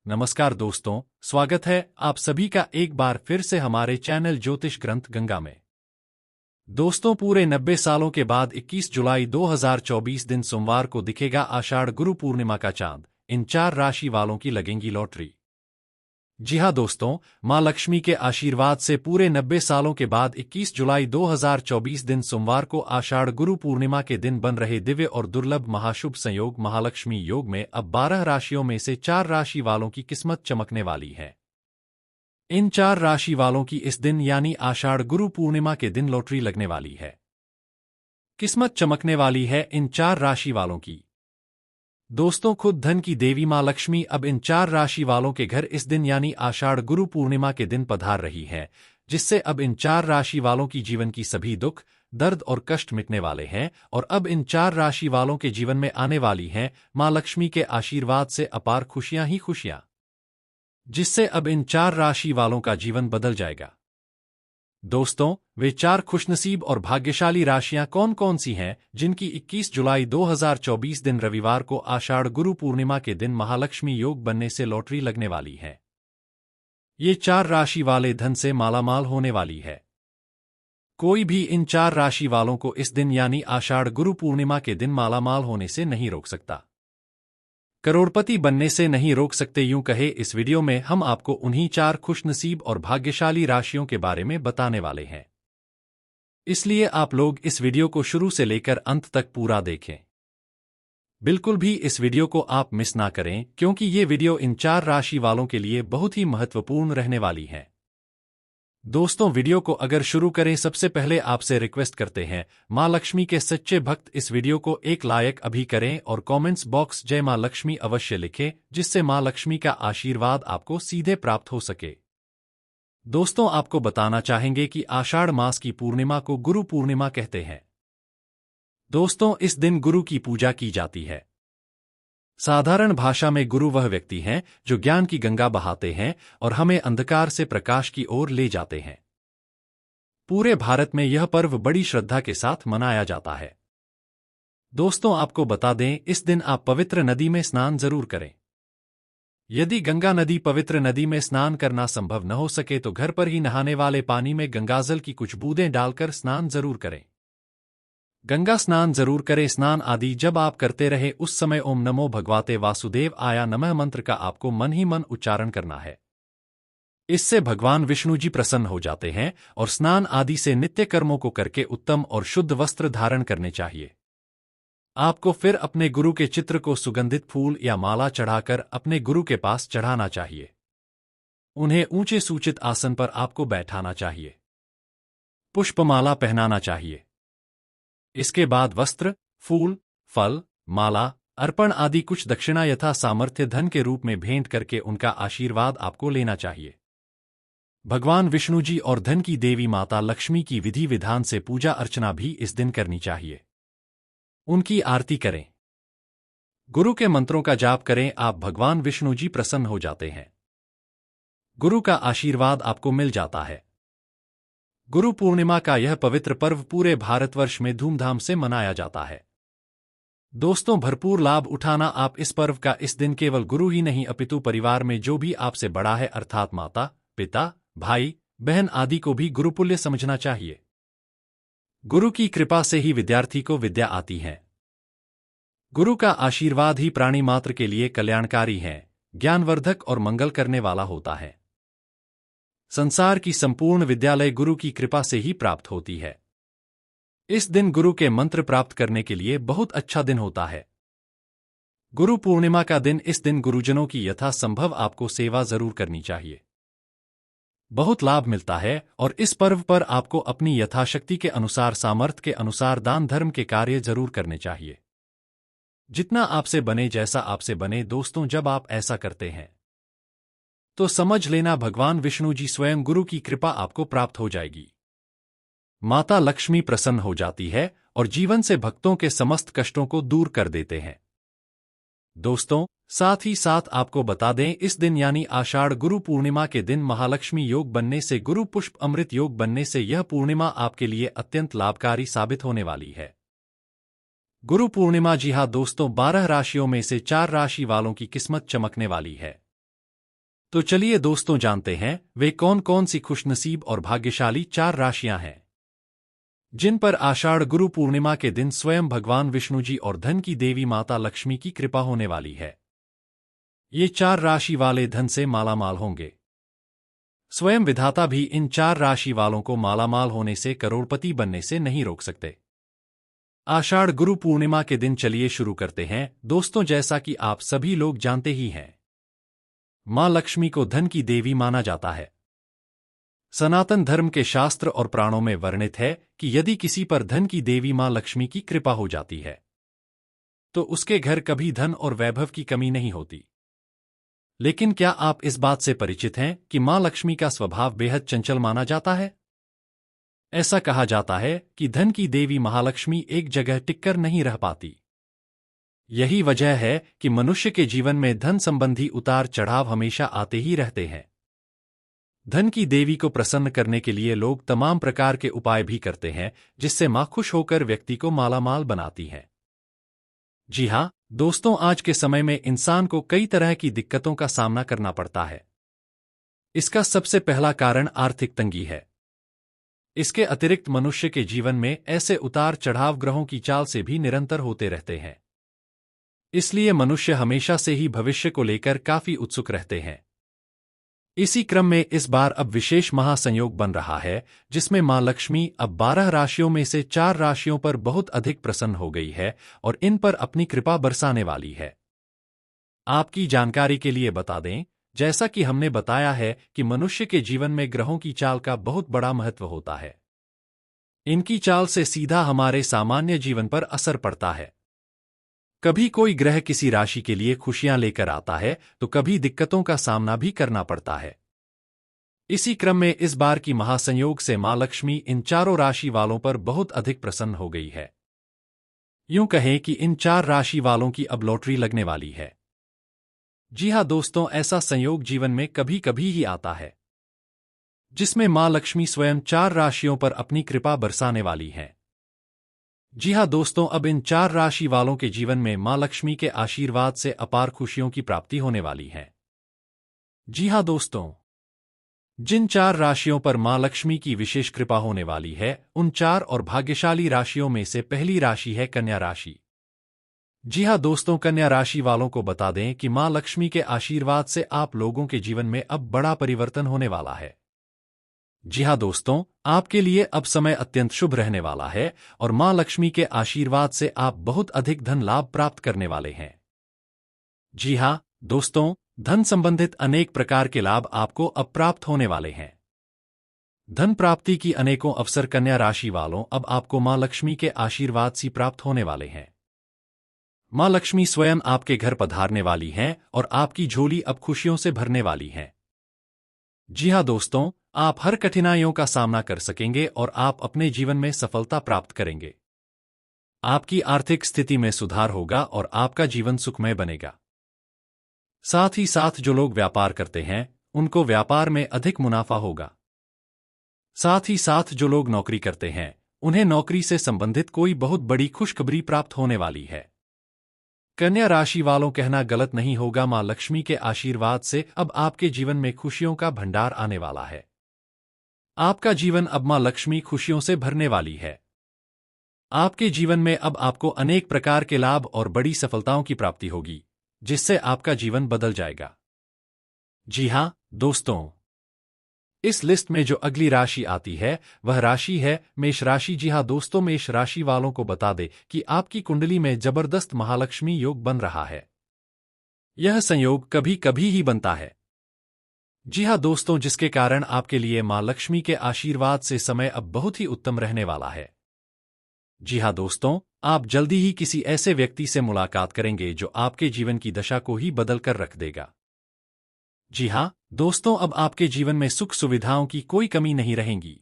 नमस्कार दोस्तों, स्वागत है आप सभी का एक बार फिर से हमारे चैनल ज्योतिष ग्रंथ गंगा में। दोस्तों, पूरे 90 सालों के बाद 21 जुलाई 2024 दिन सोमवार को दिखेगा आषाढ़ गुरु पूर्णिमा का चांद। इन 4 राशि वालों की लगेंगी लॉटरी। जी हां दोस्तों, मां लक्ष्मी के आशीर्वाद से पूरे 90 सालों के बाद 21 जुलाई 2024 दिन सोमवार को आषाढ़ गुरु पूर्णिमा के दिन बन रहे दिव्य और दुर्लभ महाशुभ संयोग महालक्ष्मी योग में अब 12 राशियों में से 4 राशि वालों की किस्मत चमकने वाली है। इन 4 राशि वालों की इस दिन यानी आषाढ़ गुरु पूर्णिमा के दिन लॉटरी लगने वाली है। किस्मत चमकने वाली है इन 4 राशि वालों की। दोस्तों, खुद धन की देवी मां लक्ष्मी अब इन 4 राशि वालों के घर इस दिन यानी आषाढ़ गुरु पूर्णिमा के दिन पधार रही है, जिससे अब इन 4 राशि वालों की जीवन की सभी दुख, दर्द और कष्ट मिटने वाले हैं और अब इन 4 राशि वालों के जीवन में आने वाली हैं मां लक्ष्मी के आशीर्वाद से अपार खुशियां ही खुशियां, जिससे अब इन 4 राशि वालों का जीवन बदल जाएगा। दोस्तों, वे 4 खुशनसीब और भाग्यशाली राशियां कौन कौन सी हैं जिनकी 21 जुलाई 2024 दिन रविवार को आषाढ़ गुरु पूर्णिमा के दिन महालक्ष्मी योग बनने से लॉटरी लगने वाली है। ये 4 राशि वाले धन से मालामाल होने वाली है। कोई भी इन 4 राशि वालों को इस दिन यानी आषाढ़ गुरु पूर्णिमा के दिन मालामाल होने से नहीं रोक सकता, करोड़पति बनने से नहीं रोक सकते। यूं कहे, इस वीडियो में हम आपको उन्हीं 4 खुशनसीब और भाग्यशाली राशियों के बारे में बताने वाले हैं, इसलिए आप लोग इस वीडियो को शुरू से लेकर अंत तक पूरा देखें। बिल्कुल भी इस वीडियो को आप मिस ना करें, क्योंकि ये वीडियो इन 4 राशि वालों के लिए बहुत ही महत्वपूर्ण रहने वाली है। दोस्तों, वीडियो को अगर शुरू करें सबसे पहले आपसे रिक्वेस्ट करते हैं, मां लक्ष्मी के सच्चे भक्त इस वीडियो को एक लाइक अभी करें और कमेंट्स बॉक्स जय मां लक्ष्मी अवश्य लिखें, जिससे मां लक्ष्मी का आशीर्वाद आपको सीधे प्राप्त हो सके। दोस्तों, आपको बताना चाहेंगे कि आषाढ़ मास की पूर्णिमा को गुरु पूर्णिमा कहते हैं। दोस्तों, इस दिन गुरु की पूजा की जाती है। साधारण भाषा में गुरु वह व्यक्ति हैं जो ज्ञान की गंगा बहाते हैं और हमें अंधकार से प्रकाश की ओर ले जाते हैं। पूरे भारत में यह पर्व बड़ी श्रद्धा के साथ मनाया जाता है। दोस्तों, आपको बता दें, इस दिन आप पवित्र नदी में स्नान जरूर करें। यदि गंगा नदी पवित्र नदी में स्नान करना संभव न हो सके तो घर पर ही नहाने वाले पानी में गंगाजल की कुछ बूंदें डालकर स्नान जरूर करें। गंगा स्नान जरूर करें। स्नान आदि जब आप करते रहे उस समय ओम नमो भगवते वासुदेव आया नमः मंत्र का आपको मन ही मन उच्चारण करना है। इससे भगवान विष्णु जी प्रसन्न हो जाते हैं और स्नान आदि से नित्य कर्मों को करके उत्तम और शुद्ध वस्त्र धारण करने चाहिए। आपको फिर अपने गुरु के चित्र को सुगंधित फूल या माला चढ़ाकर अपने गुरु के पास चढ़ाना चाहिए। उन्हें ऊंचे सूचित आसन पर आपको बैठाना चाहिए। पुष्पमाला पहनाना चाहिए। इसके बाद वस्त्र, फूल, फल, माला, अर्पण आदि कुछ दक्षिणा यथा सामर्थ्य धन के रूप में भेंट करके उनका आशीर्वाद आपको लेना चाहिए। भगवान विष्णु जी और धन की देवी माता लक्ष्मी की विधि विधान से पूजा अर्चना भी इस दिन करनी चाहिए। उनकी आरती करें। गुरु के मंत्रों का जाप करें। आप भगवान विष्णु जी प्रसन्न हो जाते हैं। गुरु का आशीर्वाद आपको मिल जाता है। गुरु पूर्णिमा का यह पवित्र पर्व पूरे भारतवर्ष में धूमधाम से मनाया जाता है। दोस्तों, भरपूर लाभ उठाना आप इस पर्व का। इस दिन केवल गुरु ही नहीं अपितु परिवार में जो भी आपसे बड़ा है अर्थात माता, पिता, भाई, बहन आदि को भी गुरुपुल्य समझना चाहिए। गुरु की कृपा से ही विद्यार्थी को विद्या आती है। गुरु का आशीर्वाद ही प्राणी मात्र के लिए कल्याणकारी है, ज्ञानवर्धक और मंगल करने वाला होता है। संसार की संपूर्ण विद्यालय गुरु की कृपा से ही प्राप्त होती है। इस दिन गुरु के मंत्र प्राप्त करने के लिए बहुत अच्छा दिन होता है। गुरु पूर्णिमा का दिन। इस दिन गुरुजनों की यथासंभव आपको सेवा जरूर करनी चाहिए। बहुत लाभ मिलता है और इस पर्व पर आपको अपनी यथाशक्ति के अनुसार, सामर्थ्य के अनुसार दान धर्म के कार्य जरूर करने चाहिए। जितना आपसे बने, जैसा आपसे बने। दोस्तों, जब आप ऐसा करते हैं तो समझ लेना भगवान विष्णु जी स्वयं गुरु की कृपा आपको प्राप्त हो जाएगी। माता लक्ष्मी प्रसन्न हो जाती है और जीवन से भक्तों के समस्त कष्टों को दूर कर देते हैं। दोस्तों, साथ ही साथ आपको बता दें, इस दिन यानी आषाढ़ गुरु पूर्णिमा के दिन महालक्ष्मी योग बनने से, गुरु पुष्प अमृत योग बनने से यह पूर्णिमा आपके लिए अत्यंत लाभकारी साबित होने वाली है। गुरु पूर्णिमा, जी हां दोस्तों, 12 राशियों में से 4 राशि वालों की किस्मत चमकने वाली है। तो चलिए दोस्तों जानते हैं वे कौन कौन सी खुशनसीब और भाग्यशाली 4 राशियां हैं जिन पर आषाढ़ गुरु पूर्णिमा के दिन स्वयं भगवान विष्णु जी और धन की देवी माता लक्ष्मी की कृपा होने वाली है। ये 4 राशि वाले धन से मालामाल होंगे। स्वयं विधाता भी इन 4 राशि वालों को मालामाल होने से, करोड़पति बनने से नहीं रोक सकते। आषाढ़ गुरु पूर्णिमा के दिन चलिए शुरू करते हैं दोस्तों। जैसा कि आप सभी लोग जानते ही हैं, मां लक्ष्मी को धन की देवी माना जाता है। सनातन धर्म के शास्त्र और पुराणों में वर्णित है कि यदि किसी पर धन की देवी मां लक्ष्मी की कृपा हो जाती है तो उसके घर कभी धन और वैभव की कमी नहीं होती। लेकिन क्या आप इस बात से परिचित हैं कि मां लक्ष्मी का स्वभाव बेहद चंचल माना जाता है? ऐसा कहा जाता है कि धन की देवी महालक्ष्मी एक जगह टिककर नहीं रह पाती। यही वजह है कि मनुष्य के जीवन में धन संबंधी उतार चढ़ाव हमेशा आते ही रहते हैं। धन की देवी को प्रसन्न करने के लिए लोग तमाम प्रकार के उपाय भी करते हैं, जिससे मां खुश होकर व्यक्ति को मालामाल बनाती है। जी हाँ दोस्तों, आज के समय में इंसान को कई तरह की दिक्कतों का सामना करना पड़ता है। इसका सबसे पहला कारण आर्थिक तंगी है। इसके अतिरिक्त मनुष्य के जीवन में ऐसे उतार चढ़ाव ग्रहों की चाल से भी निरंतर होते रहते हैं। इसलिए मनुष्य हमेशा से ही भविष्य को लेकर काफी उत्सुक रहते हैं। इसी क्रम में इस बार अब विशेष महासंयोग बन रहा है, जिसमें मां लक्ष्मी अब 12 राशियों में से 4 राशियों पर बहुत अधिक प्रसन्न हो गई है और इन पर अपनी कृपा बरसाने वाली है। आपकी जानकारी के लिए बता दें, जैसा कि हमने बताया है कि मनुष्य के जीवन में ग्रहों की चाल का बहुत बड़ा महत्व होता है। इनकी चाल से सीधा हमारे सामान्य जीवन पर असर पड़ता है। कभी कोई ग्रह किसी राशि के लिए खुशियां लेकर आता है तो कभी दिक्कतों का सामना भी करना पड़ता है। इसी क्रम में इस बार की महासंयोग से मां लक्ष्मी इन चारों राशि वालों पर बहुत अधिक प्रसन्न हो गई है। यूं कहें कि इन 4 राशि वालों की अब लॉटरी लगने वाली है। जी हां दोस्तों, ऐसा संयोग जीवन में कभी कभी ही आता है जिसमें मां लक्ष्मी स्वयं 4 राशियों पर अपनी कृपा बरसाने वाली हैं। जी हां दोस्तों, अब इन 4 राशि वालों के जीवन में मां लक्ष्मी के आशीर्वाद से अपार खुशियों की प्राप्ति होने वाली है। जी हां दोस्तों, जिन 4 राशियों पर मां लक्ष्मी की विशेष कृपा होने वाली है, उन 4 और भाग्यशाली राशियों में से पहली राशि है कन्या राशि। जी हां दोस्तों, कन्या राशि वालों को बता दें कि मां लक्ष्मी के आशीर्वाद से आप लोगों के जीवन में अब बड़ा परिवर्तन होने वाला है। जी हां दोस्तों, आपके लिए अब समय अत्यंत शुभ रहने वाला है और मां लक्ष्मी के आशीर्वाद से आप बहुत अधिक धन लाभ प्राप्त करने वाले हैं। जी हां दोस्तों, धन संबंधित अनेक प्रकार के लाभ आपको अब प्राप्त होने वाले हैं। धन प्राप्ति की अनेकों अवसर कन्या राशि वालों अब आपको मां लक्ष्मी के आशीर्वाद से प्राप्त होने वाले हैं। मां लक्ष्मी स्वयं आपके घर पधारने वाली हैं और आपकी झोली अब खुशियों से भरने वाली है। जी हां दोस्तों, आप हर कठिनाइयों का सामना कर सकेंगे और आप अपने जीवन में सफलता प्राप्त करेंगे। आपकी आर्थिक स्थिति में सुधार होगा और आपका जीवन सुखमय बनेगा। साथ ही साथ जो लोग व्यापार करते हैं, उनको व्यापार में अधिक मुनाफा होगा। साथ ही साथ जो लोग नौकरी करते हैं, उन्हें नौकरी से संबंधित कोई बहुत बड़ी खुशखबरी प्राप्त होने वाली है। कन्या राशि वालों कहना गलत नहीं होगा, मां लक्ष्मी के आशीर्वाद से अब आपके जीवन में खुशियों का भंडार आने वाला है। आपका जीवन अब मां लक्ष्मी खुशियों से भरने वाली है। आपके जीवन में अब आपको अनेक प्रकार के लाभ और बड़ी सफलताओं की प्राप्ति होगी, जिससे आपका जीवन बदल जाएगा। जी हां दोस्तों, इस लिस्ट में जो अगली राशि आती है वह राशि है मेष राशि। जी हां दोस्तों, मेष राशि वालों को बता दें कि आपकी कुंडली में जबरदस्त महालक्ष्मी योग बन रहा है। यह संयोग कभी कभी ही बनता है। जी हां दोस्तों, जिसके कारण आपके लिए मां लक्ष्मी के आशीर्वाद से समय अब बहुत ही उत्तम रहने वाला है। जी हां दोस्तों, आप जल्दी ही किसी ऐसे व्यक्ति से मुलाकात करेंगे जो आपके जीवन की दशा को ही बदल कर रख देगा। जी हां दोस्तों, अब आपके जीवन में सुख सुविधाओं की कोई कमी नहीं रहेगी।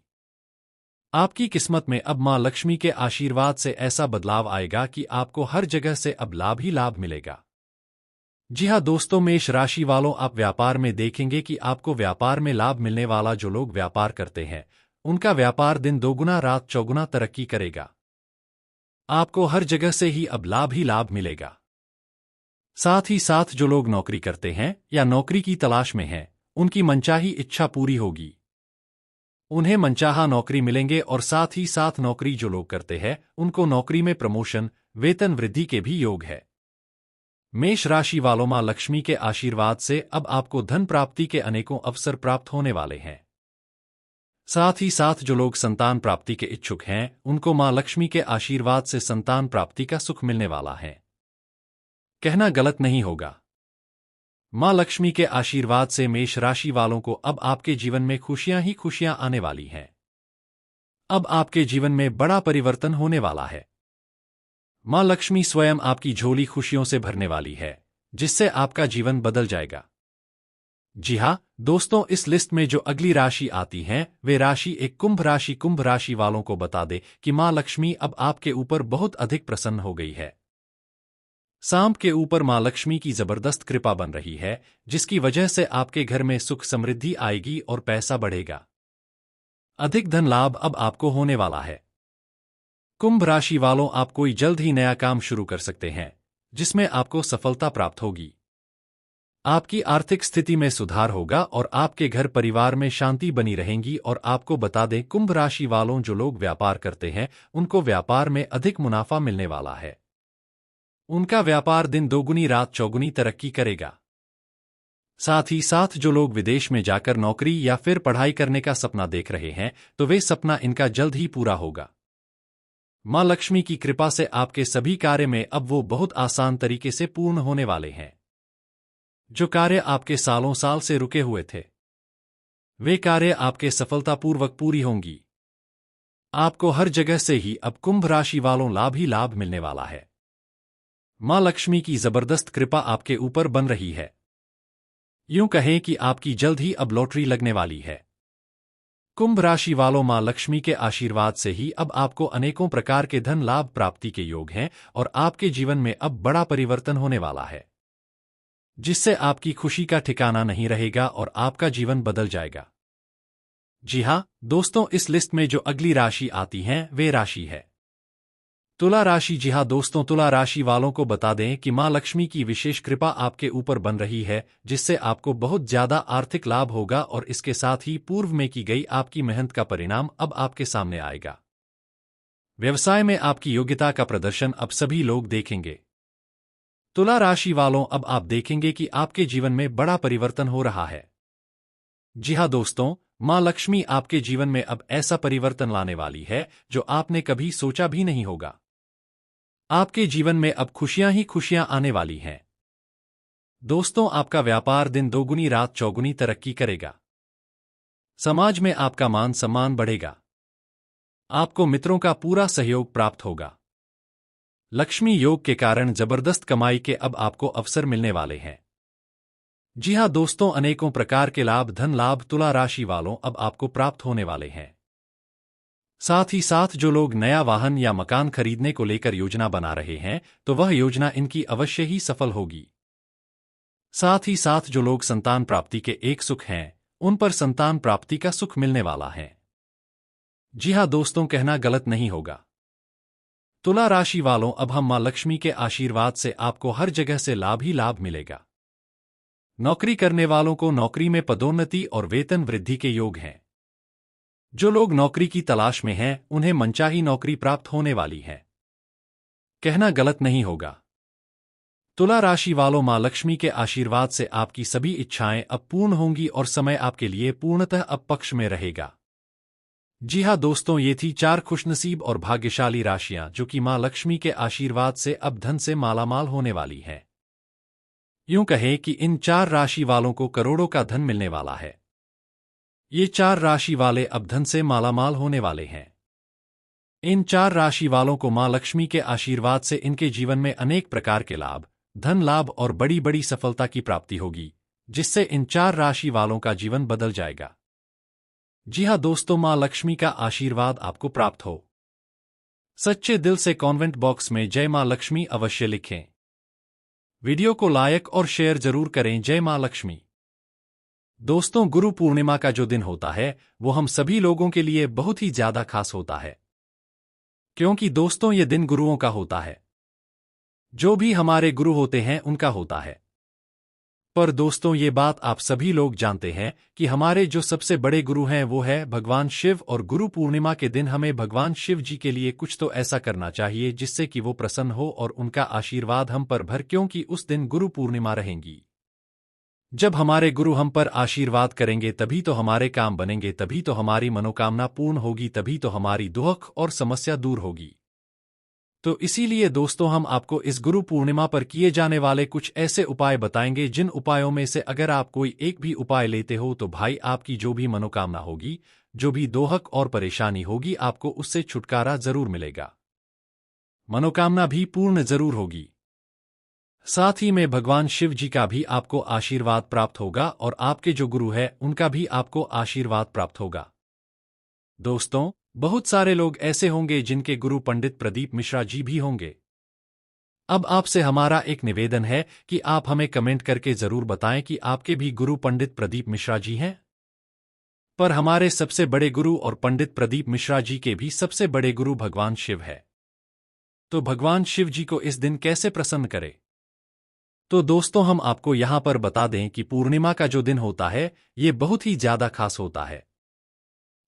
आपकी किस्मत में अब मां लक्ष्मी के आशीर्वाद से ऐसा बदलाव आएगा कि आपको हर जगह से अब लाभ ही लाभ मिलेगा। जी हां दोस्तों, मेष राशि वालों, आप व्यापार में देखेंगे कि आपको व्यापार में लाभ मिलने वाला। जो लोग व्यापार करते हैं, उनका व्यापार दिन दोगुना रात चौगुना तरक्की करेगा। आपको हर जगह से ही अब लाभ ही लाभ मिलेगा। साथ ही साथ जो लोग नौकरी करते हैं या नौकरी की तलाश में हैं, उनकी मनचाही इच्छा पूरी होगी। उन्हें मनचाहा नौकरी मिलेंगे और साथ ही साथ नौकरी जो लोग करते हैं उनको नौकरी में प्रमोशन, वेतन वृद्धि के भी योग है। मेष राशि वालों मां लक्ष्मी के आशीर्वाद से अब आपको धन प्राप्ति के अनेकों अवसर प्राप्त होने वाले हैं। साथ ही साथ जो लोग संतान प्राप्ति के इच्छुक हैं उनको मां लक्ष्मी के आशीर्वाद से संतान प्राप्ति का सुख मिलने वाला है। कहना गलत नहीं होगा। मां लक्ष्मी के आशीर्वाद से मेष राशि वालों को अब आपके जीवन में खुशियां ही खुशियां आने वाली हैं। अब आपके जीवन में बड़ा परिवर्तन होने वाला है। मां लक्ष्मी स्वयं आपकी झोली खुशियों से भरने वाली है, जिससे आपका जीवन बदल जाएगा। जी हाँ दोस्तों, इस लिस्ट में जो अगली राशि आती है वे राशि एक कुंभ राशि। कुंभ राशि वालों को बता दे कि मां लक्ष्मी अब आपके ऊपर बहुत अधिक प्रसन्न हो गई है। सांप के ऊपर मां लक्ष्मी की जबरदस्त कृपा बन रही है, जिसकी वजह से आपके घर में सुख समृद्धि आएगी और पैसा बढ़ेगा। अधिक धन लाभ अब आपको होने वाला है। कुंभ राशि वालों, आप कोई जल्द ही नया काम शुरू कर सकते हैं, जिसमें आपको सफलता प्राप्त होगी। आपकी आर्थिक स्थिति में सुधार होगा और आपके घर परिवार में शांति बनी रहेगी। और आपको बता दें कुंभ राशि वालों, जो लोग व्यापार करते हैं उनको व्यापार में अधिक मुनाफा मिलने वाला है। उनका व्यापार दिन दोगुनी रात चौगुनी तरक्की करेगा। साथ ही साथ जो लोग विदेश में जाकर नौकरी या फिर पढ़ाई करने का सपना देख रहे हैं तो वे सपना इनका जल्द ही पूरा होगा। मां लक्ष्मी की कृपा से आपके सभी कार्य में अब वो बहुत आसान तरीके से पूर्ण होने वाले हैं। जो कार्य आपके सालों साल से रुके हुए थे वे कार्य आपके सफलतापूर्वक पूरी होंगी। आपको हर जगह से ही अब कुंभ राशि वालों लाभ ही लाभ मिलने वाला है। मां लक्ष्मी की जबरदस्त कृपा आपके ऊपर बन रही है। यूं कहें कि आपकी जल्द ही अब लॉटरी लगने वाली है। कुंभ राशि वालों, मां लक्ष्मी के आशीर्वाद से ही अब आपको अनेकों प्रकार के धन लाभ प्राप्ति के योग हैं और आपके जीवन में अब बड़ा परिवर्तन होने वाला है, जिससे आपकी खुशी का ठिकाना नहीं रहेगा और आपका जीवन बदल जाएगा। जी हां दोस्तों, इस लिस्ट में जो अगली राशि आती है वे राशि है तुला राशि। जी हां दोस्तों, तुला राशि वालों को बता दें कि मां लक्ष्मी की विशेष कृपा आपके ऊपर बन रही है, जिससे आपको बहुत ज्यादा आर्थिक लाभ होगा और इसके साथ ही पूर्व में की गई आपकी मेहनत का परिणाम अब आपके सामने आएगा। व्यवसाय में आपकी योग्यता का प्रदर्शन अब सभी लोग देखेंगे। तुला राशि वालों, अब आप देखेंगे कि आपके जीवन में बड़ा परिवर्तन हो रहा है। जी हां दोस्तों, मां लक्ष्मी आपके जीवन में अब ऐसा परिवर्तन लाने वाली है जो आपने कभी सोचा भी नहीं होगा। आपके जीवन में अब खुशियां ही खुशियां आने वाली हैं। दोस्तों, आपका व्यापार दिन दोगुनी रात चौगुनी तरक्की करेगा। समाज में आपका मान सम्मान बढ़ेगा। आपको मित्रों का पूरा सहयोग प्राप्त होगा। लक्ष्मी योग के कारण जबरदस्त कमाई के अब आपको अवसर मिलने वाले हैं। जी हां दोस्तों, अनेकों प्रकार के लाभ धन लाभ तुला राशि वालों अब आपको प्राप्त होने वाले हैं। साथ ही साथ जो लोग नया वाहन या मकान खरीदने को लेकर योजना बना रहे हैं तो वह योजना इनकी अवश्य ही सफल होगी। साथ ही साथ जो लोग संतान प्राप्ति के एक सुख हैं उन पर संतान प्राप्ति का सुख मिलने वाला है। जी हां दोस्तों, कहना गलत नहीं होगा। तुला राशि वालों, अब हम मां लक्ष्मी के आशीर्वाद से आपको हर जगह से लाभ ही लाभ मिलेगा। नौकरी करने वालों को नौकरी में पदोन्नति और वेतन वृद्धि के योग हैं। जो लोग नौकरी की तलाश में हैं उन्हें मनचाही नौकरी प्राप्त होने वाली है। कहना गलत नहीं होगा। तुला राशि वालों, मां लक्ष्मी के आशीर्वाद से आपकी सभी इच्छाएं अब पूर्ण होंगी और समय आपके लिए पूर्णतः अब पक्ष में रहेगा। जी हां दोस्तों, ये थी 4 खुशनसीब और भाग्यशाली राशियां जो कि मां लक्ष्मी के आशीर्वाद से अब धन से मालामाल होने वाली हैं। यूं कहें कि इन 4 राशि वालों को करोड़ों का धन मिलने वाला है। ये 4 राशि वाले अब धन से मालामाल होने वाले हैं। इन 4 राशि वालों को मां लक्ष्मी के आशीर्वाद से इनके जीवन में अनेक प्रकार के लाभ, धन लाभ और बड़ी बड़ी सफलता की प्राप्ति होगी, जिससे इन 4 राशि वालों का जीवन बदल जाएगा। जी हां दोस्तों, मां लक्ष्मी का आशीर्वाद आपको प्राप्त हो। सच्चे दिल से कमेंट बॉक्स में जय मां लक्ष्मी अवश्य लिखें। वीडियो को लाइक और शेयर जरूर करें। जय मां लक्ष्मी। दोस्तों, गुरु पूर्णिमा का जो दिन होता है वो हम सभी लोगों के लिए बहुत ही ज्यादा खास होता है, क्योंकि दोस्तों ये दिन गुरुओं का होता है। जो भी हमारे गुरु होते हैं उनका होता है। पर दोस्तों ये बात आप सभी लोग जानते हैं कि हमारे जो सबसे बड़े गुरु हैं वो है भगवान शिव, और गुरु पूर्णिमा के दिन हमें भगवान शिव जी के लिए कुछ तो ऐसा करना चाहिए जिससे कि वो प्रसन्न हो और उनका आशीर्वाद हम पर भर, क्योंकि उस दिन गुरु पूर्णिमा रहेंगी। जब हमारे गुरु हम पर आशीर्वाद करेंगे तभी तो हमारे काम बनेंगे, तभी तो हमारी मनोकामना पूर्ण होगी, तभी तो हमारी दुख और समस्या दूर होगी। तो इसीलिए दोस्तों हम आपको इस गुरु पूर्णिमा पर किए जाने वाले कुछ ऐसे उपाय बताएंगे जिन उपायों में से अगर आप कोई एक भी उपाय लेते हो तो भाई आपकी जो भी मनोकामना होगी, जो भी दोहक और परेशानी होगी, आपको उससे छुटकारा जरूर मिलेगा, मनोकामना भी पूर्ण जरूर होगी। साथ ही में भगवान शिव जी का भी आपको आशीर्वाद प्राप्त होगा और आपके जो गुरु है उनका भी आपको आशीर्वाद प्राप्त होगा। दोस्तों बहुत सारे लोग ऐसे होंगे जिनके गुरु पंडित प्रदीप मिश्रा जी भी होंगे। अब आपसे हमारा एक निवेदन है कि आप हमें कमेंट करके जरूर बताएं कि आपके भी गुरु पंडित प्रदीप मिश्रा जी हैं। पर हमारे सबसे बड़े गुरु और पंडित प्रदीप मिश्रा जी के भी सबसे बड़े गुरु भगवान शिव है। तो भगवान शिव जी को इस दिन कैसे प्रसन्न करें? तो दोस्तों हम आपको यहां पर बता दें कि पूर्णिमा का जो दिन होता है ये बहुत ही ज्यादा खास होता है।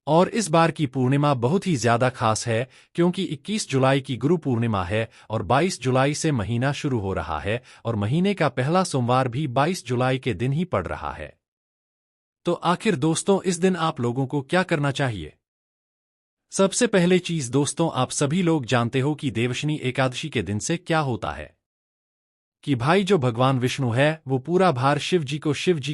और इस बार की पूर्णिमा बहुत ही ज्यादा खास है क्योंकि 21 जुलाई की गुरु पूर्णिमा है और 22 जुलाई से महीना शुरू हो रहा है और महीने का पहला सोमवार भी 22 जुलाई के दिन ही पड़ रहा है। तो आखिर दोस्तों इस दिन आप लोगों को क्या करना चाहिए? सबसे पहले चीज दोस्तों, आप सभी लोग जानते हो कि देवशनी एकादशी के दिन से क्या होता है कि भाई जो भगवान विष्णु है वो पूरा भार शिव जी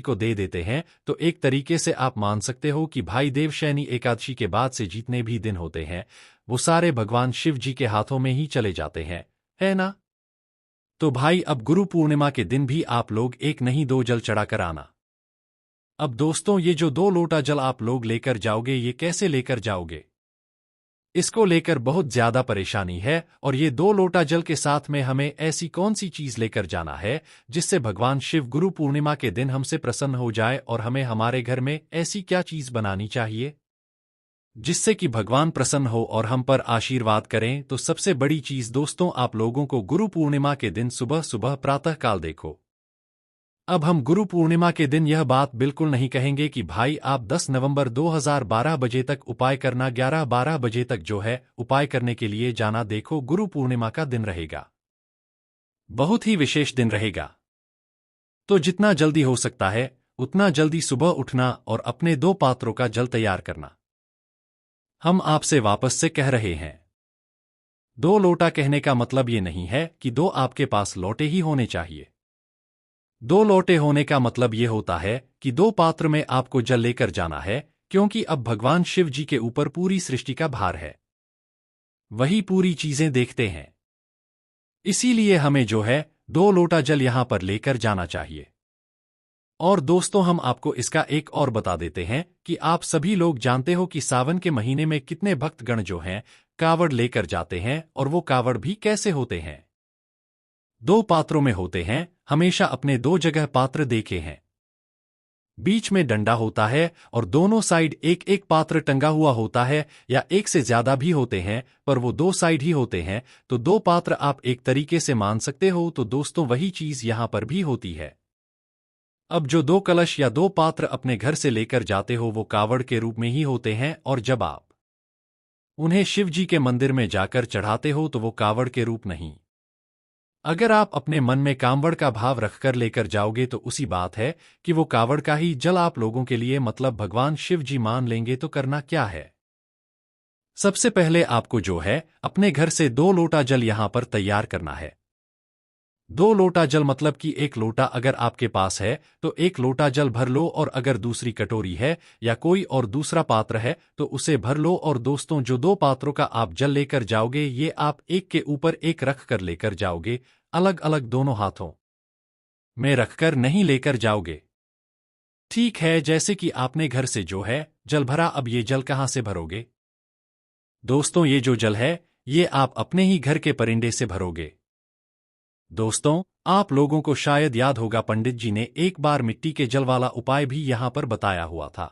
को दे देते हैं। तो एक तरीके से आप मान सकते हो कि भाई देवशयनी एकादशी के बाद से जितने भी दिन होते हैं वो सारे भगवान शिव जी के हाथों में ही चले जाते हैं, है ना? तो भाई अब गुरु पूर्णिमा के दिन भी आप लोग एक नहीं दो जल चढ़ाकर आना। अब दोस्तों ये जो 2 लोटा जल आप लोग लेकर जाओगे, ये कैसे लेकर जाओगे? इसको लेकर बहुत ज्यादा परेशानी है और ये 2 लोटा जल के साथ में हमें ऐसी कौन सी चीज लेकर जाना है जिससे भगवान शिव गुरु पूर्णिमा के दिन हमसे प्रसन्न हो जाए, और हमें हमारे घर में ऐसी क्या चीज बनानी चाहिए जिससे कि भगवान प्रसन्न हो और हम पर आशीर्वाद करें? तो सबसे बड़ी चीज दोस्तों, आप लोगों को गुरु पूर्णिमा के दिन सुबह सुबह प्रातःकाल देखो। अब हम गुरु पूर्णिमा के दिन यह बात बिल्कुल नहीं कहेंगे कि भाई आप 10 नवंबर 2012 बजे तक उपाय करना, 11-12 बजे तक जो है उपाय करने के लिए जाना। देखो गुरु पूर्णिमा का दिन रहेगा, बहुत ही विशेष दिन रहेगा। तो जितना जल्दी हो सकता है उतना जल्दी सुबह उठना और अपने 2 पात्रों का जल तैयार करना। हम आपसे वापस से कह रहे हैं 2 लोटा कहने का मतलब ये नहीं है कि 2 आपके पास लोटे ही होने चाहिए। 2 लोटे होने का मतलब ये होता है कि 2 पात्र में आपको जल लेकर जाना है, क्योंकि अब भगवान शिव जी के ऊपर पूरी सृष्टि का भार है, वही पूरी चीजें देखते हैं। इसीलिए हमें जो है 2 लोटा जल यहां पर लेकर जाना चाहिए। और दोस्तों हम आपको इसका एक और बता देते हैं कि आप सभी लोग जानते हो कि सावन के महीने में कितने भक्तगण जो हैं कावड़ लेकर जाते हैं, और वो कावड़ भी कैसे होते हैं? 2 पात्रों में होते हैं। हमेशा अपने 2 जगह पात्र देखे हैं, बीच में डंडा होता है और दोनों साइड एक एक पात्र टंगा हुआ होता है, या एक से ज्यादा भी होते हैं पर वो 2 साइड ही होते हैं। तो 2 पात्र आप एक तरीके से मान सकते हो। तो दोस्तों वही चीज यहां पर भी होती है। अब जो 2 कलश या 2 पात्र अपने घर से लेकर जाते हो वो कावड़ के रूप में ही होते हैं, और जब आप उन्हें शिव जी के मंदिर में जाकर चढ़ाते हो तो वो कावड़ के रूप नहीं। अगर आप अपने मन में कावड़ का भाव रखकर लेकर जाओगे तो उसी बात है कि वो कावड़ का ही जल आप लोगों के लिए मतलब भगवान शिव जी मान लेंगे। तो करना क्या है? सबसे पहले आपको जो है अपने घर से 2 लोटा जल यहां पर तैयार करना है। 2 लोटा जल मतलब कि 1 लोटा अगर आपके पास है तो 1 लोटा जल भर लो, और अगर दूसरी कटोरी है या कोई और दूसरा पात्र है तो उसे भर लो। और दोस्तों जो 2 पात्रों का आप जल लेकर जाओगे ये आप एक के ऊपर एक रख कर लेकर जाओगे, अलग अलग दोनों हाथों में रखकर नहीं लेकर जाओगे। ठीक है, जैसे कि आपने घर से जो है जल भरा, अब ये जल कहां से भरोगे? दोस्तों ये जो जल है ये आप अपने ही घर के परिंदे से भरोगे। दोस्तों आप लोगों को शायद याद होगा पंडित जी ने एक बार मिट्टी के जल वाला उपाय भी यहां पर बताया हुआ था।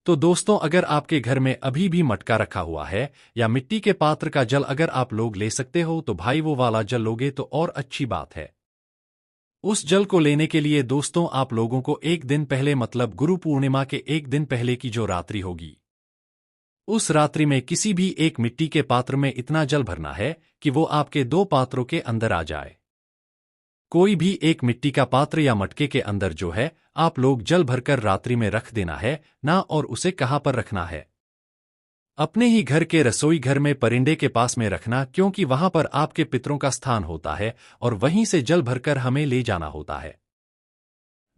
तो दोस्तों अगर आपके घर में अभी भी मटका रखा हुआ है या मिट्टी के पात्र का जल अगर आप लोग ले सकते हो तो भाई वो वाला जल लोगे तो और अच्छी बात है। उस जल को लेने के लिए दोस्तों आप लोगों को एक दिन पहले मतलब गुरु पूर्णिमा के एक दिन पहले की जो रात्रि होगी, उस रात्रि में किसी भी एक मिट्टी के पात्र में इतना जल भरना है कि वो आपके दो पात्रों के अंदर आ जाए। कोई भी एक मिट्टी का पात्र या मटके के अंदर जो है आप लोग जल भरकर रात्रि में रख देना है ना। और उसे कहाँ पर रखना है? अपने ही घर के रसोई घर में परिंदे के पास में रखना, क्योंकि वहां पर आपके पितरों का स्थान होता है और वहीं से जल भरकर हमें ले जाना होता है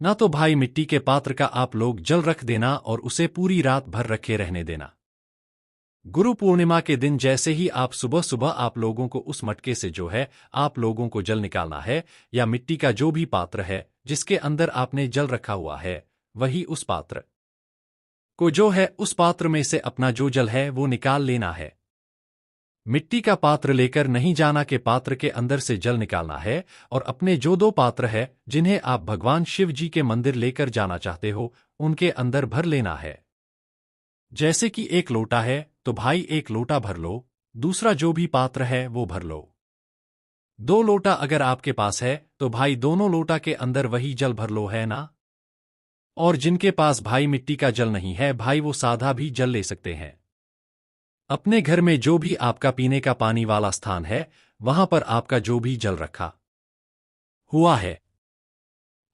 ना। तो भाई मिट्टी के पात्र का आप लोग जल रख देना और उसे पूरी रात भर रखे रहने देना। गुरु पूर्णिमा के दिन जैसे ही आप सुबह सुबह आप लोगों को उस मटके से जो है आप लोगों को जल निकालना है, या मिट्टी का जो भी पात्र है जिसके अंदर आपने जल रखा हुआ है, वही उस पात्र को जो है उस पात्र में से अपना जो जल है वो निकाल लेना है। मिट्टी का पात्र लेकर नहीं जाना के पात्र के अंदर से जल निकालना है और अपने जो दो पात्र है जिन्हें आप भगवान शिव जी के मंदिर लेकर जाना चाहते हो उनके अंदर भर लेना है। जैसे कि एक लोटा है तो भाई एक लोटा भर लो, दूसरा जो भी पात्र है वो भर लो। दो लोटा अगर आपके पास है तो भाई दोनों लोटा के अंदर वही जल भर लो, है ना। और जिनके पास भाई मिट्टी का जल नहीं है भाई वो सादा भी जल ले सकते हैं। अपने घर में जो भी आपका पीने का पानी वाला स्थान है वहां पर आपका जो भी जल रखा हुआ है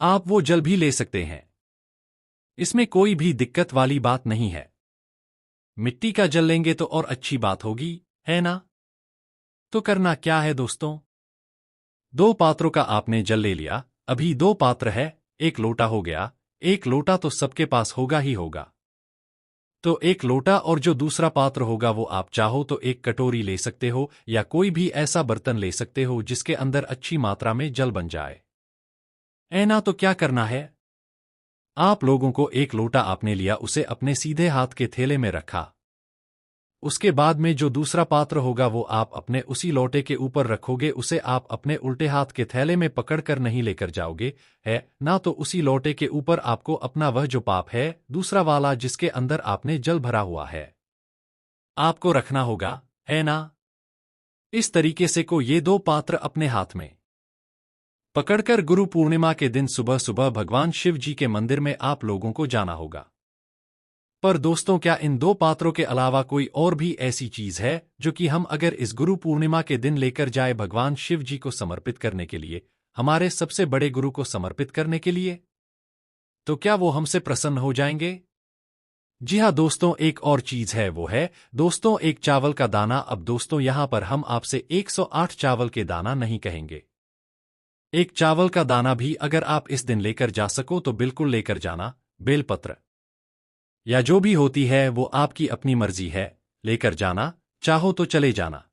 आप वो जल भी ले सकते हैं। इसमें कोई भी दिक्कत वाली बात नहीं है। मिट्टी का जल लेंगे तो और अच्छी बात होगी, है ना। तो करना क्या है दोस्तों, दो पात्रों का आपने जल ले लिया। अभी दो पात्र है, एक लोटा हो गया। एक लोटा तो सबके पास होगा ही होगा, तो एक लोटा और जो दूसरा पात्र होगा वो आप चाहो तो एक कटोरी ले सकते हो या कोई भी ऐसा बर्तन ले सकते हो जिसके अंदर अच्छी मात्रा में जल बन जाए, है ना। तो क्या करना है, आप लोगों को एक लोटा आपने लिया, उसे अपने सीधे हाथ के थैले में रखा। उसके बाद में जो दूसरा पात्र होगा वो आप अपने उसी लोटे के ऊपर रखोगे। उसे आप अपने उल्टे हाथ के थैले में पकड़कर नहीं लेकर जाओगे, है ना। तो उसी लोटे के ऊपर आपको अपना वह जो पाप है दूसरा वाला जिसके अंदर आपने जल भरा हुआ है आपको रखना होगा, है ना। इस तरीके से को ये दो पात्र अपने हाथ में पकड़कर गुरु पूर्णिमा के दिन सुबह सुबह भगवान शिव जी के मंदिर में आप लोगों को जाना होगा। पर दोस्तों क्या इन दो पात्रों के अलावा कोई और भी ऐसी चीज है जो कि हम अगर इस गुरु पूर्णिमा के दिन लेकर जाए भगवान शिव जी को समर्पित करने के लिए, हमारे सबसे बड़े गुरु को समर्पित करने के लिए, तो क्या वो हमसे प्रसन्न हो जाएंगे? जी हाँ दोस्तों, एक और चीज है, वो है दोस्तों एक चावल का दाना। अब दोस्तों यहां पर हम आपसे 108 चावल के दाना नहीं कहेंगे। एक चावल का दाना भी अगर आप इस दिन लेकर जा सको तो बिल्कुल लेकर जाना। बेलपत्र या जो भी होती है वो आपकी अपनी मर्जी है, लेकर जाना चाहो तो चले जाना।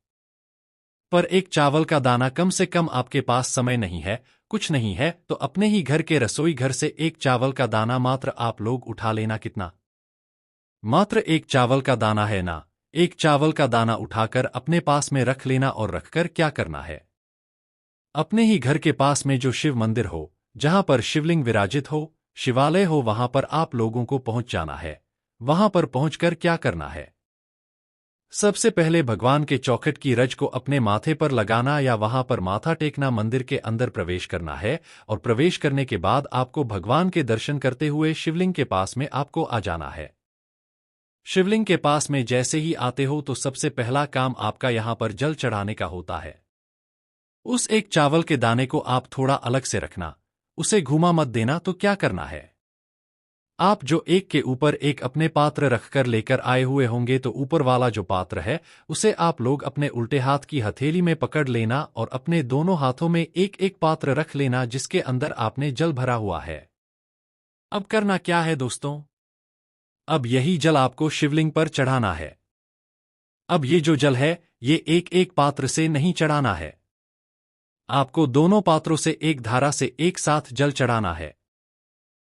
पर एक चावल का दाना कम से कम आपके पास समय नहीं है, कुछ नहीं है, तो अपने ही घर के रसोई घर से एक चावल का दाना मात्र आप लोग उठा लेना। कितना? मात्र एक चावल का दाना है ना। एक चावल का दाना उठाकर अपने पास में रख लेना और रखकर क्या करना है, अपने ही घर के पास में जो शिव मंदिर हो, जहां पर शिवलिंग विराजित हो, शिवालय हो, वहां पर आप लोगों को पहुंच जाना है। वहां पर पहुंचकर क्या करना है, सबसे पहले भगवान के चौखट की रज को अपने माथे पर लगाना या वहां पर माथा टेकना, मंदिर के अंदर प्रवेश करना है। और प्रवेश करने के बाद आपको भगवान के दर्शन करते हुए शिवलिंग के पास में आपको आ जाना है। शिवलिंग के पास में जैसे ही आते हो तो सबसे पहला काम आपका यहां पर जल चढ़ाने का होता है। उस एक चावल के दाने को आप थोड़ा अलग से रखना, उसे घुमा मत देना। तो क्या करना है, आप जो एक के ऊपर एक अपने पात्र रखकर लेकर आए हुए होंगे तो ऊपर वाला जो पात्र है उसे आप लोग अपने उल्टे हाथ की हथेली में पकड़ लेना और अपने दोनों हाथों में एक एक पात्र रख लेना जिसके अंदर आपने जल भरा हुआ है। अब करना क्या है दोस्तों, अब यही जल आपको शिवलिंग पर चढ़ाना है। अब ये जो जल है ये एक एक पात्र से नहीं चढ़ाना है, आपको दोनों पात्रों से एक धारा से एक साथ जल चढ़ाना है।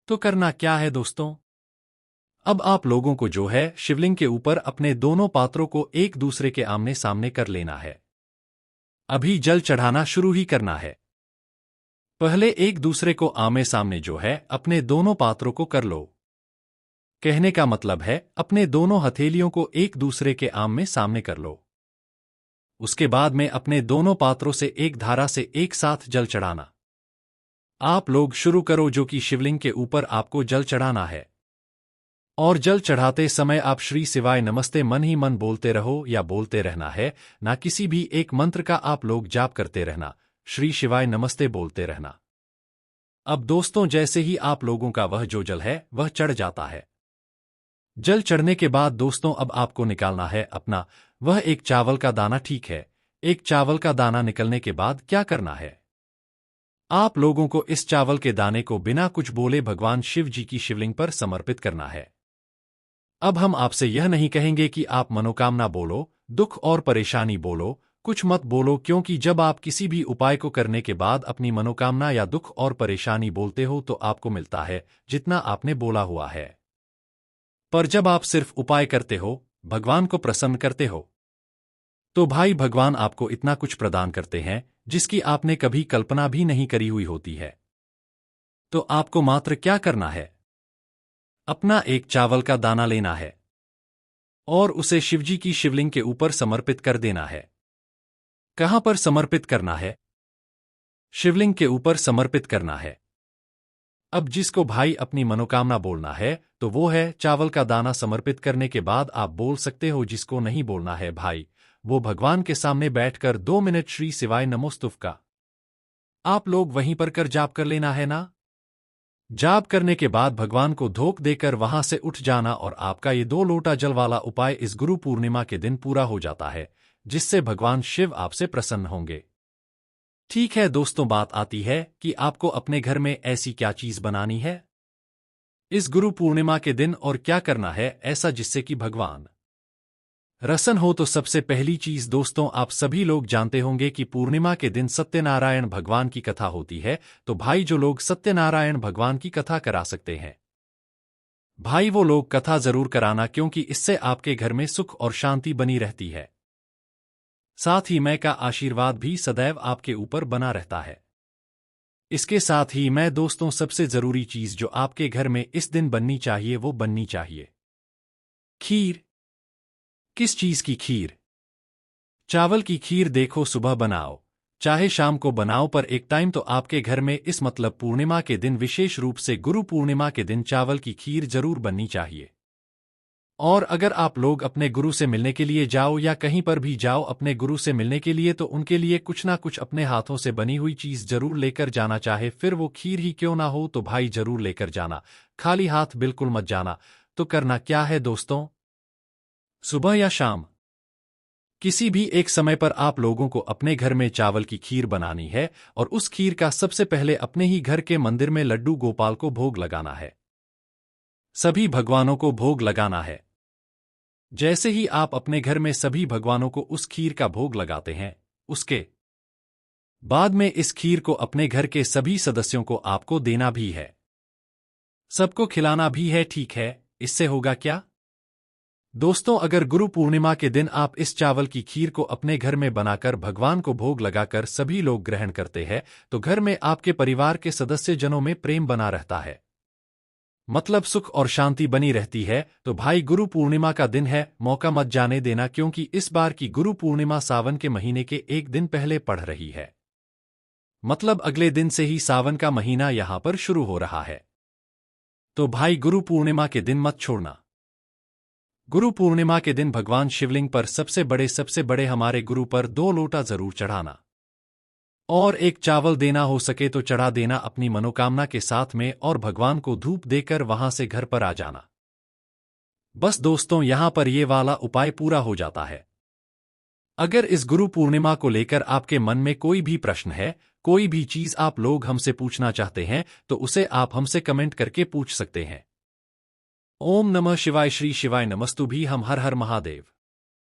तो करना क्या है दोस्तों, अब आप लोगों को जो है शिवलिंग के ऊपर अपने दोनों पात्रों को एक दूसरे के आमने सामने कर लेना है। अभी जल चढ़ाना शुरू ही करना है। पहले एक दूसरे को आमने सामने जो है अपने दोनों पात्रों को कर लो। कहने का मतलब है अपने दोनों हथेलियों को एक दूसरे के आमने सामने कर लो। उसके बाद में अपने दोनों पात्रों से एक धारा से एक साथ जल चढ़ाना। आप लोग शुरू करो जो कि शिवलिंग के ऊपर आपको जल चढ़ाना है। और जल चढ़ाते समय आप श्री शिवाय नमस्ते मन ही मन बोलते रहो या बोलते रहना है, ना किसी भी एक मंत्र का आप लोग जाप करते रहना, श्री शिवाय नमस्ते बोलते रहना। अब दोस्तों जैसे ही आप लोगों का वह जो जल है वह चढ़ जाता है। जल चढ़ने के बाद दोस्तों अब आपको निकालना है अपना वह एक चावल का दाना, ठीक है। एक चावल का दाना निकलने के बाद क्या करना है? आप लोगों को इस चावल के दाने को बिना कुछ बोले भगवान शिव जी की शिवलिंग पर समर्पित करना है। अब हम आपसे यह नहीं कहेंगे कि आप मनोकामना बोलो, दुख और परेशानी बोलो, कुछ मत बोलो, क्योंकि जब आप किसी भी उपाय को करने के बाद अपनी मनोकामना या दुख और परेशानी बोलते हो तो आपको मिलता है जितना आपने बोला हुआ है। पर जब आप सिर्फ उपाय करते हो, भगवान को प्रसन्न करते हो, तो भाई भगवान आपको इतना कुछ प्रदान करते हैं जिसकी आपने कभी कल्पना भी नहीं करी हुई होती है। तो आपको मात्र क्या करना है? अपना एक चावल का दाना लेना है और उसे शिवजी की शिवलिंग के ऊपर समर्पित कर देना है। कहां पर समर्पित करना है? शिवलिंग के ऊपर समर्पित करना है। अब जिसको भाई अपनी मनोकामना बोलना है तो वो है चावल का दाना समर्पित करने के बाद आप बोल सकते हो। जिसको नहीं बोलना है भाई, वो भगवान के सामने बैठकर 2 मिनट श्री शिवाय नमोस्तुफ का आप लोग वहीं पर कर जाप कर लेना है ना। जाप करने के बाद भगवान को धोख देकर वहां से उठ जाना और आपका ये 2 लोटा जल वाला उपाय इस गुरु पूर्णिमा के दिन पूरा हो जाता है, जिससे भगवान शिव आपसे प्रसन्न होंगे। ठीक है दोस्तों, बात आती है कि आपको अपने घर में ऐसी क्या चीज बनानी है इस गुरु पूर्णिमा के दिन और क्या करना है ऐसा जिससे कि भगवान रसन हो। तो सबसे पहली चीज दोस्तों, आप सभी लोग जानते होंगे कि पूर्णिमा के दिन सत्यनारायण भगवान की कथा होती है। तो भाई जो लोग सत्यनारायण भगवान की कथा करा सकते हैं, भाई वो लोग कथा जरूर कराना, क्योंकि इससे आपके घर में सुख और शांति बनी रहती है। साथ ही मैं का आशीर्वाद भी सदैव आपके ऊपर बना रहता है। इसके साथ ही मैं दोस्तों सबसे जरूरी चीज जो आपके घर में इस दिन बननी चाहिए वो बननी चाहिए खीर। किस चीज की खीर? चावल की खीर। देखो सुबह बनाओ चाहे शाम को बनाओ, पर एक टाइम तो आपके घर में इस मतलब पूर्णिमा के दिन, विशेष रूप से गुरु पूर्णिमा के दिन चावल की खीर जरूर बननी चाहिए। और अगर आप लोग अपने गुरु से मिलने के लिए जाओ या कहीं पर भी जाओ अपने गुरु से मिलने के लिए, तो उनके लिए कुछ ना कुछ अपने हाथों से बनी हुई चीज जरूर लेकर जाना, चाहे फिर वो खीर ही क्यों ना हो, तो भाई जरूर लेकर जाना। खाली हाथ बिल्कुल मत जाना। तो करना क्या है दोस्तों, सुबह या शाम किसी भी एक समय पर आप लोगों को अपने घर में चावल की खीर बनानी है और उस खीर का सबसे पहले अपने ही घर के मंदिर में लड्डू गोपाल को भोग लगाना है। सभी भगवानों को भोग लगाना है। जैसे ही आप अपने घर में सभी भगवानों को उस खीर का भोग लगाते हैं, उसके बाद में इस खीर को अपने घर के सभी सदस्यों को आपको देना भी है, सबको खिलाना भी है। ठीक है, इससे होगा क्या दोस्तों, अगर गुरु पूर्णिमा के दिन आप इस चावल की खीर को अपने घर में बनाकर भगवान को भोग लगाकर सभी लोग ग्रहण करते हैं, तो घर में आपके परिवार के सदस्य जनों में प्रेम बना रहता है, मतलब सुख और शांति बनी रहती है। तो भाई गुरु पूर्णिमा का दिन है, मौका मत जाने देना, क्योंकि इस बार की गुरु पूर्णिमा सावन के महीने के एक दिन पहले पड़ रही है, मतलब अगले दिन से ही सावन का महीना यहां पर शुरू हो रहा है। तो भाई गुरु पूर्णिमा के दिन मत छोड़ना। गुरु पूर्णिमा के दिन भगवान शिवलिंग पर सबसे बड़े हमारे गुरु पर 2 लोटा जरूर चढ़ाना और एक चावल देना, हो सके तो चढ़ा देना अपनी मनोकामना के साथ में, और भगवान को धूप देकर वहां से घर पर आ जाना। बस दोस्तों, यहां पर ये वाला उपाय पूरा हो जाता है। अगर इस गुरु पूर्णिमा को लेकर आपके मन में कोई भी प्रश्न है, कोई भी चीज आप लोग हमसे पूछना चाहते हैं, तो उसे आप हमसे कमेंट करके पूछ सकते हैं। ओम नमः शिवाय। श्री शिवाय नमस्तुभ्यं। हर हर महादेव।